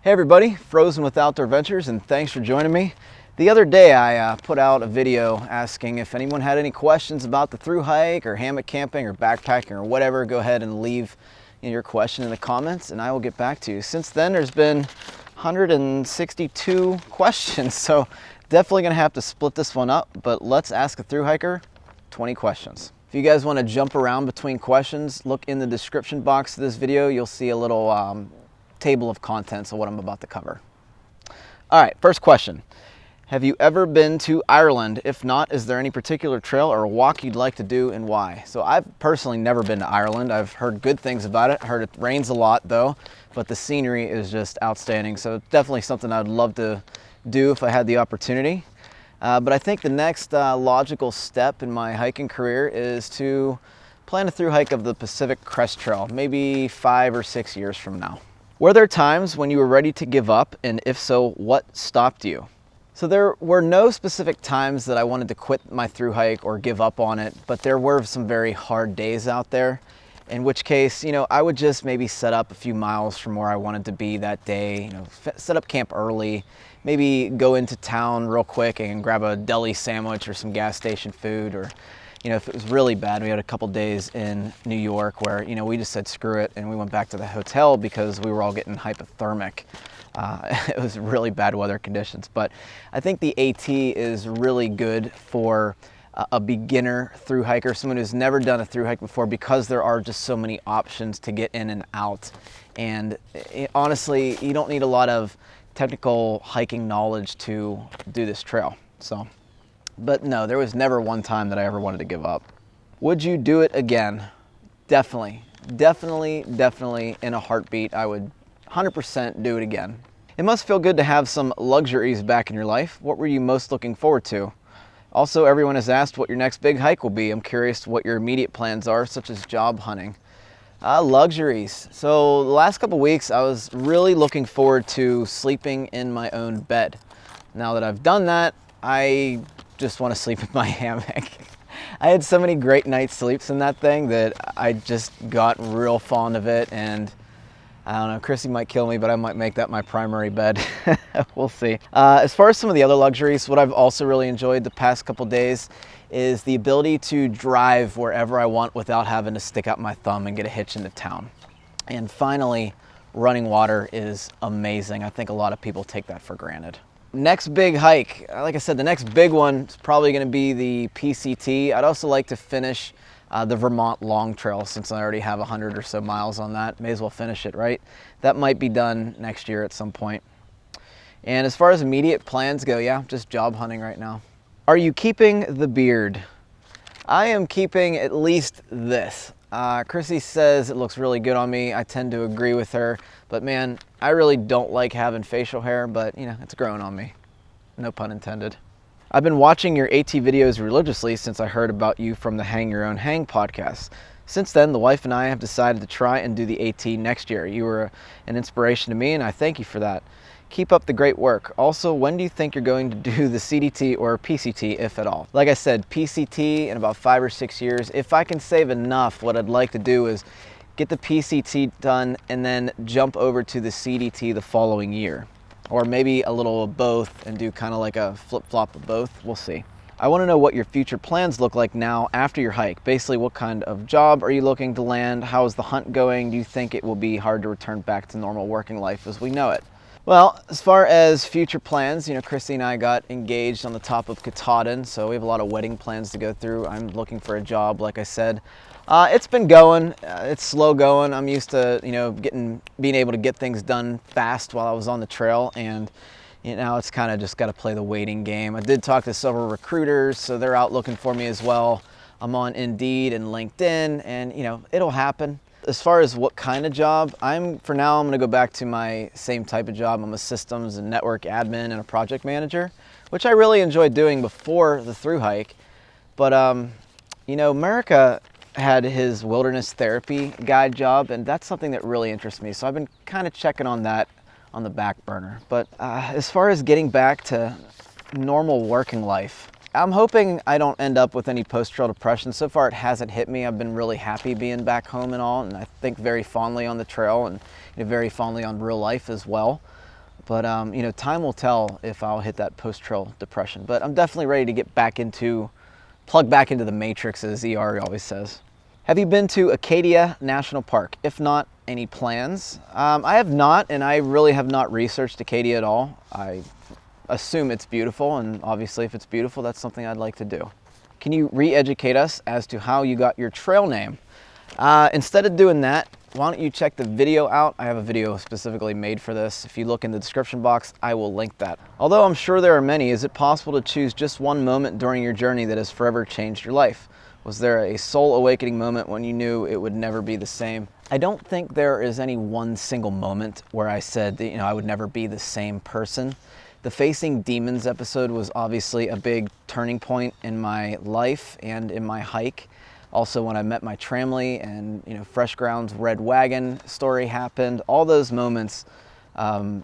Hey everybody, Frozen with Outdoor Ventures, and thanks for joining me. The other day I put out a video asking if anyone had any questions about the thru hike or hammock camping or backpacking or whatever. Go ahead and leave your question in the comments and I will get back to you. Since then there's been 162 questions, so definitely gonna have to split this one up, but let's ask a thru hiker 20 questions. If you guys want to jump around between questions, look in the description box of this video. You'll see a little table of contents of what I'm about to cover. All right, first question. Have you ever been to Ireland? If not, is there any particular trail or walk you'd like to do and why? So I've personally never been to Ireland. I've heard good things about it. Heard it rains a lot though, but the scenery is just outstanding. So definitely something I'd love to do if I had the opportunity. But I think the next logical step in my hiking career is to plan a thru hike of the Pacific Crest Trail, maybe 5 or 6 years from now. Were there times when you were ready to give up, and if so, what stopped you? So there were no specific times that I wanted to quit my thru hike or give up on it, but there were some very hard days out there, in which case, I would just maybe set up a few miles from where I wanted to be that day, set up camp early, maybe go into town real quick and grab a deli sandwich or some gas station food, or if it was really bad, we had a couple days in New York where, we just said screw it and we went back to the hotel because we were all getting hypothermic. It was really bad weather conditions, but I think the AT is really good for a beginner thru hiker, someone who's never done a thru hike before, because there are just so many options to get in and out. And honestly, you don't need a lot of technical hiking knowledge to do this trail. But no, there was never one time that I ever wanted to give up. Would you do it again? Definitely in a heartbeat. I would 100% do it again. It must feel good to have some luxuries back in your life. What were you most looking forward to? Also, everyone has asked what your next big hike will be. I'm curious what your immediate plans are, such as job hunting. Luxuries. So the last couple weeks, I was really looking forward to sleeping in my own bed. Now that I've done that, I just want to sleep in my hammock. I had so many great night sleeps in that thing that I just got real fond of it, and I don't know, Chrissy might kill me, but I might make that my primary bed. We'll see. As far as some of the other luxuries, what I've also really enjoyed the past couple days is the ability to drive wherever I want without having to stick out my thumb and get a hitch into town. And finally, running water is amazing. I think a lot of people take that for granted. Next big hike, like I said, the next big one is probably going to be the PCT. I'd also like to finish the Vermont Long Trail, since I already have 100 or so miles on that. May as well finish it, right? That might be done next year at some point. And as far as immediate plans go, yeah, just job hunting right now. Are you keeping the beard? I am keeping at least this. Chrissy says it looks really good on me. I tend to agree with her, but man, I really don't like having facial hair, but it's growing on me. No pun intended. I've been watching your AT videos religiously since I heard about you from the Hang Your Own Hang podcast. Since then, the wife and I have decided to try and do the AT next year. You were an inspiration to me, and I thank you for that. Keep up the great work. Also, when do you think you're going to do the CDT or PCT, if at all? Like I said, PCT in about 5 or 6 years. If I can save enough, what I'd like to do is get the PCT done and then jump over to the CDT the following year. Or maybe a little of both and do kind of like a flip-flop of both. We'll see. I want to know what your future plans look like now after your hike. Basically, what kind of job are you looking to land? How is the hunt going? Do you think it will be hard to return back to normal working life as we know it? Well, as far as future plans, Chrissy and I got engaged on the top of Katahdin, so we have a lot of wedding plans to go through. I'm looking for a job, like I said. It's been going. It's slow going. I'm used to, being able to get things done fast while I was on the trail, and now it's kind of just got to play the waiting game. I did talk to several recruiters, so they're out looking for me as well. I'm on Indeed and LinkedIn, and it'll happen. As far as what kind of job, for now I'm going to go back to my same type of job. I'm a systems and network admin and a project manager, which I really enjoyed doing before the thru hike. But America had his wilderness therapy guide job, and that's something that really interests me. So I've been kind of checking on that on the back burner. But as far as getting back to normal working life, I'm hoping I don't end up with any post-trail depression. So far it hasn't hit me. I've been really happy being back home and all, and I think very fondly on the trail and very fondly on real life as well. But you know, time will tell if I'll hit that post-trail depression. But I'm definitely ready to get back into, plug back into the matrix, as ER always says. Have you been to Acadia National Park? If not, any plans? I have not, and I really have not researched Acadia at all. I assume it's beautiful, and obviously if it's beautiful, that's something I'd like to do. Can you re-educate us as to how you got your trail name? Instead of doing that, why don't you check the video out? I have a video specifically made for this. If you look in the description box, I will link that. Although I'm sure there are many, is it possible to choose just one moment during your journey that has forever changed your life? Was there a soul awakening moment when you knew it would never be the same? I don't think there is any one single moment where I said that, you know, I would never be the same person. The Facing Demons episode was obviously a big turning point in my life and in my hike. Also, when I met my tramley and, you know, Fresh Ground's Red Wagon story happened, all those moments kind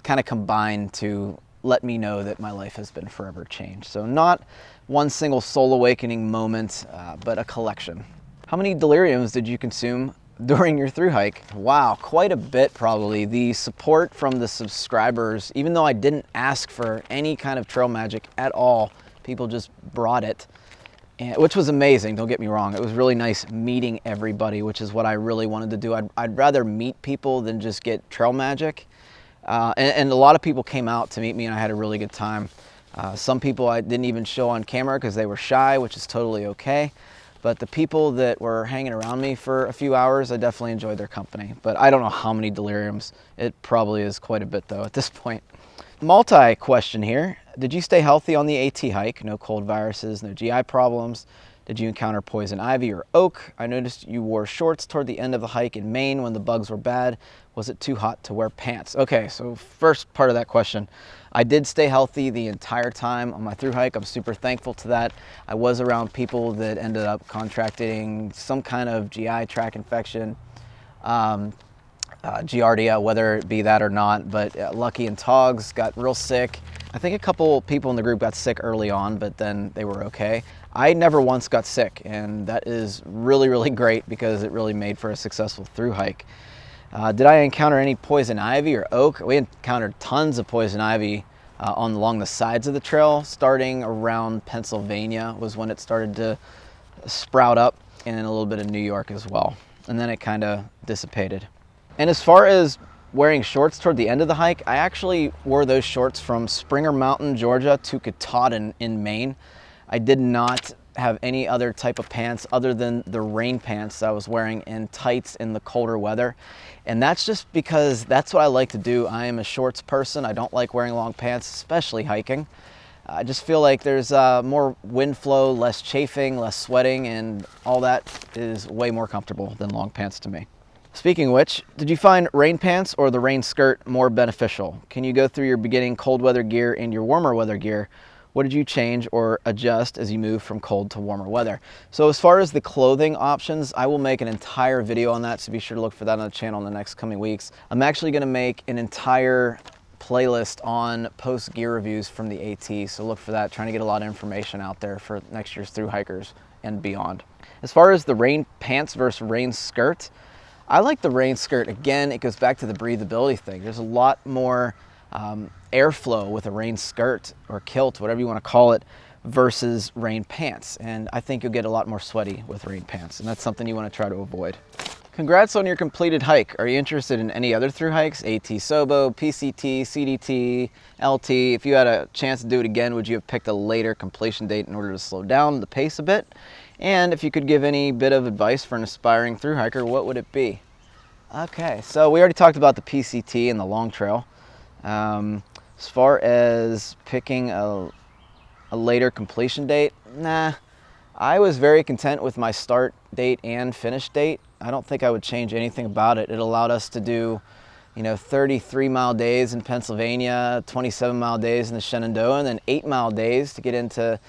of combined to let me know that my life has been forever changed. So not one single soul awakening moment, but a collection. How many deliriums did you consume during your thru hike? Wow, quite a bit probably. The support from the subscribers, even though I didn't ask for any kind of trail magic at all, people just brought it. Which was amazing, don't get me wrong. It was really nice meeting everybody, which is what I really wanted to do. I'd rather meet people than just get trail magic. And a lot of people came out to meet me, and I had a really good time. Some people I didn't even show on camera because they were shy, which is totally okay. But the people that were hanging around me for a few hours, I definitely enjoyed their company. But I don't know how many deliriums. It probably is quite a bit, though, at this point. Multi-question here. Did you stay healthy on the AT hike? No cold viruses, no GI problems. Did you encounter poison ivy or oak? I noticed you wore shorts toward the end of the hike in Maine when the bugs were bad. Was it too hot to wear pants? Okay, so first part of that question. I did stay healthy the entire time on my thru hike. I'm super thankful to that. I was around people that ended up contracting some kind of GI tract infection. Giardia, whether it be that or not, but Lucky and Togs got real sick. I think a couple people in the group got sick early on, but then they were okay. I never once got sick, and that is really, really great because it really made for a successful thru hike. Did I encounter any poison ivy or oak? We encountered tons of poison ivy along the sides of the trail. Starting around Pennsylvania was when it started to sprout up, and a little bit of New York as well. And then it kind of dissipated. And as far as wearing shorts toward the end of the hike, I actually wore those shorts from Springer Mountain, Georgia to Katahdin in Maine. I did not have any other type of pants other than the rain pants I was wearing and tights in the colder weather. And that's just because that's what I like to do. I am a shorts person. I don't like wearing long pants, especially hiking. I just feel like there's more wind flow, less chafing, less sweating, and all that is way more comfortable than long pants to me. Speaking of which, did you find rain pants or the rain skirt more beneficial? Can you go through your beginning cold weather gear and your warmer weather gear? What did you change or adjust as you move from cold to warmer weather? So as far as the clothing options, I will make an entire video on that, so be sure to look for that on the channel in the next coming weeks. I'm actually gonna make an entire playlist on post gear reviews from the AT, so look for that, trying to get a lot of information out there for next year's thru hikers and beyond. As far as the rain pants versus rain skirt, I like the rain skirt. Again, it goes back to the breathability thing. There's a lot more airflow with a rain skirt or kilt, whatever you want to call it, versus rain pants. And I think you'll get a lot more sweaty with rain pants, and that's something you want to try to avoid. Congrats on your completed hike. Are you interested in any other thru hikes? AT Sobo, PCT, CDT, LT. If you had a chance to do it again, would you have picked a later completion date in order to slow down the pace a bit? And if you could give any bit of advice for an aspiring thru hiker, what would it be? Okay, so we already talked about the PCT and the long trail. As far as picking a later completion date, nah. I was very content with my start date and finish date. I don't think I would change anything about it. It allowed us to do, 33-mile days in Pennsylvania, 27-mile days in the Shenandoah, and then 8-mile days to get into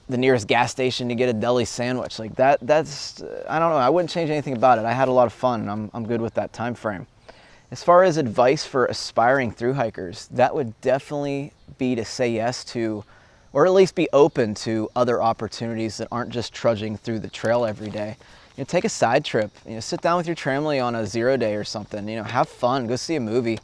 the nearest gas station to get a deli sandwich. Like that's, I don't know, I wouldn't change anything about it. I had a lot of fun, and I'm good with that time frame. As far as advice for aspiring thru hikers, that would definitely be to say yes to, or at least be open to other opportunities that aren't just trudging through the trail every day. Take a side trip, sit down with your tramley on a 0 day or something, have fun, go see a movie.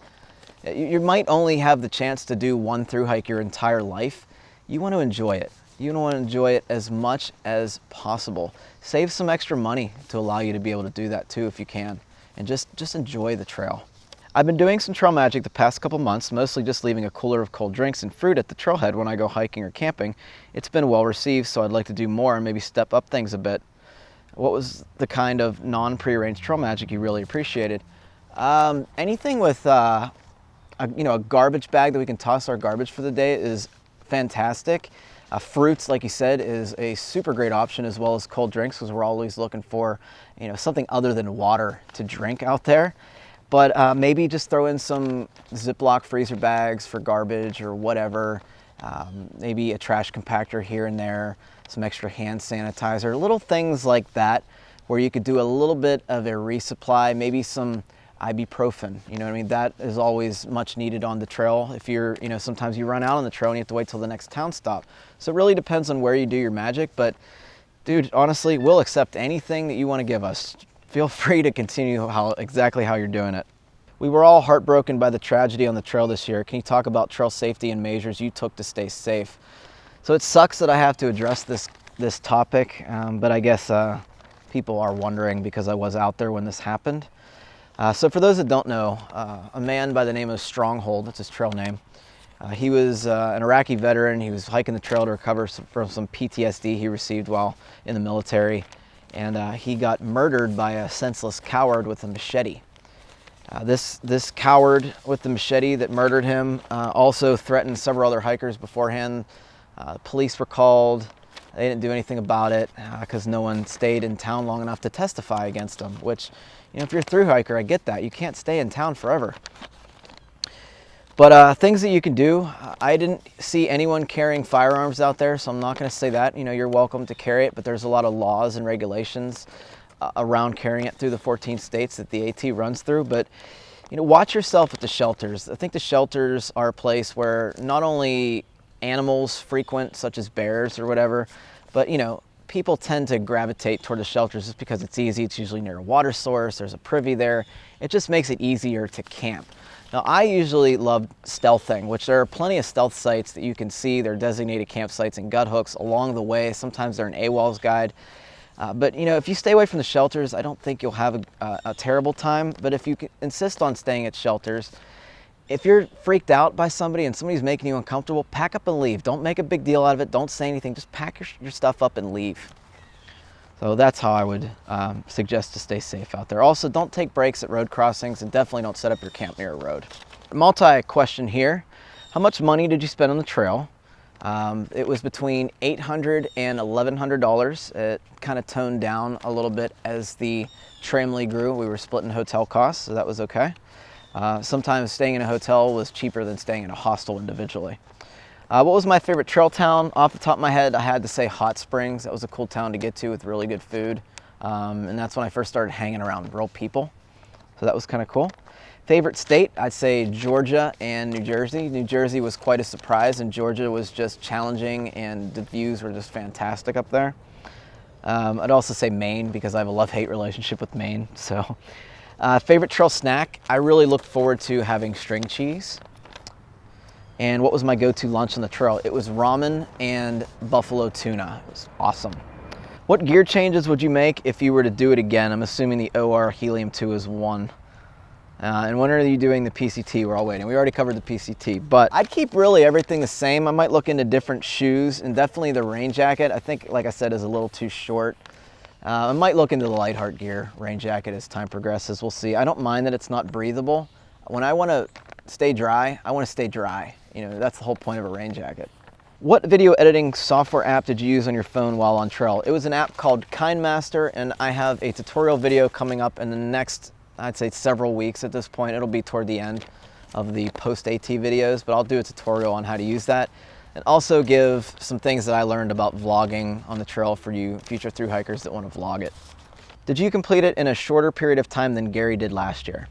You might only have the chance to do one thru hike your entire life. You want to enjoy it. You want to enjoy it as much as possible. Save some extra money to allow you to be able to do that too if you can, and just enjoy the trail. I've been doing some trail magic the past couple months, mostly just leaving a cooler of cold drinks and fruit at the trailhead when I go hiking or camping. It's been well received, so I'd like to do more and maybe step up things a bit. What was the kind of non-prearranged trail magic you really appreciated? Anything with a garbage bag that we can toss our garbage for the day is fantastic. Fruits, like you said, is a super great option, as well as cold drinks, because we're always looking for something other than water to drink out there. But maybe just throw in some Ziploc freezer bags for garbage or whatever. Maybe a trash compactor here and there, some extra hand sanitizer, little things like that, where you could do a little bit of a resupply, maybe some ibuprofen. You know what I mean? That is always much needed on the trail. If you're, sometimes you run out on the trail and you have to wait till the next town stop. So it really depends on where you do your magic. But dude, honestly, we'll accept anything that you want to give us. Feel free to continue exactly how you're doing it. We were all heartbroken by the tragedy on the trail this year. Can you talk about trail safety and measures you took to stay safe? So it sucks that I have to address this topic, but I guess people are wondering because I was out there when this happened. So for those that don't know, a man by the name of Stronghold, that's his trail name, he was an Iraqi veteran. He was hiking the trail to recover from some PTSD he received while in the military. And he got murdered by a senseless coward with a machete. This coward with the machete that murdered him also threatened several other hikers beforehand. Police were called. They didn't do anything about it because no one stayed in town long enough to testify against him, which, if you're a thru hiker, I get that. You can't stay in town forever. But things that you can do, I didn't see anyone carrying firearms out there, so I'm not going to say that. You're welcome to carry it, but there's a lot of laws and regulations around carrying it through the 14 states that the AT runs through. But, watch yourself at the shelters. I think the shelters are a place where not only animals frequent, such as bears or whatever, but, people tend to gravitate toward the shelters just because it's easy. It's usually near a water source. There's a privy there. It just makes it easier to camp. Now, I usually love stealthing, which there are plenty of stealth sites that you can see. They're designated campsites and gut hooks along the way. Sometimes they're an AWOL's guide. But, if you stay away from the shelters, I don't think you'll have a terrible time. But if you insist on staying at shelters, if you're freaked out by somebody and somebody's making you uncomfortable, pack up and leave. Don't make a big deal out of it. Don't say anything. Just pack your stuff up and leave. So that's how I would suggest to stay safe out there. Also, don't take breaks at road crossings, and definitely don't set up your camp near a road. Multi-question here. How much money did you spend on the trail? It was between $800 and $1,100. It kind of toned down a little bit as the tramily grew. We were splitting hotel costs, so that was okay. Sometimes staying in a hotel was cheaper than staying in a hostel individually. What was my favorite trail town? Off the top of my head, I had to say Hot Springs. That was a cool town to get to with really good food. And that's when I first started hanging around real people. So that was kind of cool. Favorite state, I'd say Georgia and New Jersey. New Jersey was quite a surprise, and Georgia was just challenging, and the views were just fantastic up there. I'd also say Maine, because I have a love-hate relationship with Maine. So, favorite trail snack, I really looked forward to having string cheese. And what was my go-to lunch on the trail? It was ramen and buffalo tuna. It was awesome. What gear changes would you make if you were to do it again? I'm assuming the OR Helium 2 is one. And when are you doing the PCT? We're all waiting. We already covered the PCT, but I'd keep really everything the same. I might look into different shoes, and definitely the rain jacket, I think, like I said, is a little too short. I might look into the Lightheart gear rain jacket as time progresses. We'll see. I don't mind that it's not breathable. When I want to stay dry, I want to stay dry. That's the whole point of a rain jacket. What video editing software app did you use on your phone while on trail? It was an app called KindMaster, and I have a tutorial video coming up in the next, I'd say, several weeks at this point. It'll be toward the end of the post-AT videos, but I'll do a tutorial on how to use that, and also give some things that I learned about vlogging on the trail for you future thru hikers that want to vlog it. Did you complete it in a shorter period of time than Gary did last year?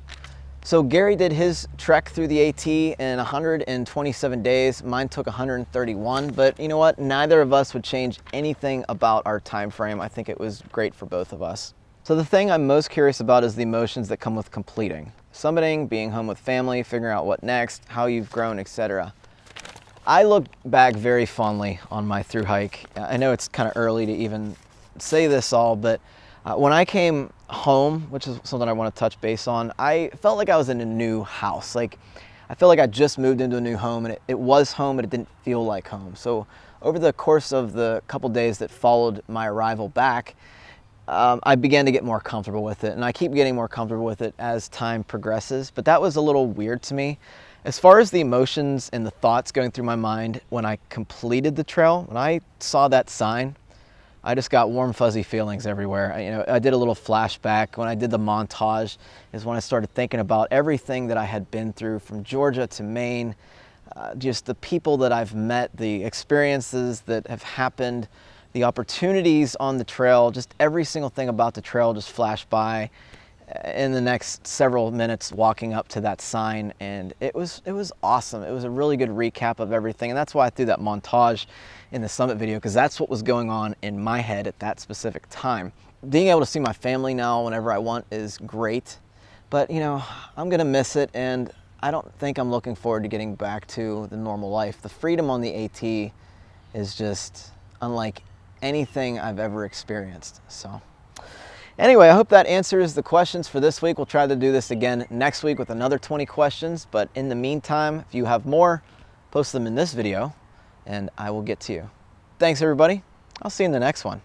So Gary did his trek through the AT in 127 days. Mine took 131, but you know what? Neither of us would change anything about our time frame. I think it was great for both of us. So the thing I'm most curious about is the emotions that come with completing. Summiting, being home with family, figuring out what next, how you've grown, etc. I look back very fondly on my thru hike. I know it's kind of early to even say this all, but when I came home, which is something I want to touch base on, I felt like I was in a new house. Like, I felt like I just moved into a new home, and it was home, but it didn't feel like home. So over the course of the couple days that followed my arrival back, I began to get more comfortable with it, and I keep getting more comfortable with it as time progresses, but that was a little weird to me. As far as the emotions and the thoughts going through my mind when I completed the trail, when I saw that sign, I just got warm, fuzzy feelings everywhere. I did a little flashback. When I did the montage is when I started thinking about everything that I had been through from Georgia to Maine, just the people that I've met, the experiences that have happened, the opportunities on the trail, just every single thing about the trail just flashed by in the next several minutes walking up to that sign, and it was awesome. It was a really good recap of everything, and that's why I threw that montage in the summit video, because that's what was going on in my head at that specific time. Being able to see my family now whenever I want is great, but I'm gonna miss it, and I don't think I'm looking forward to getting back to the normal life. The freedom on the AT is just unlike anything I've ever experienced. So anyway, I hope that answers the questions for this week. We'll try to do this again next week with another 20 questions, but in the meantime, if you have more, post them in this video and I will get to you. Thanks everybody. I'll see you in the next one.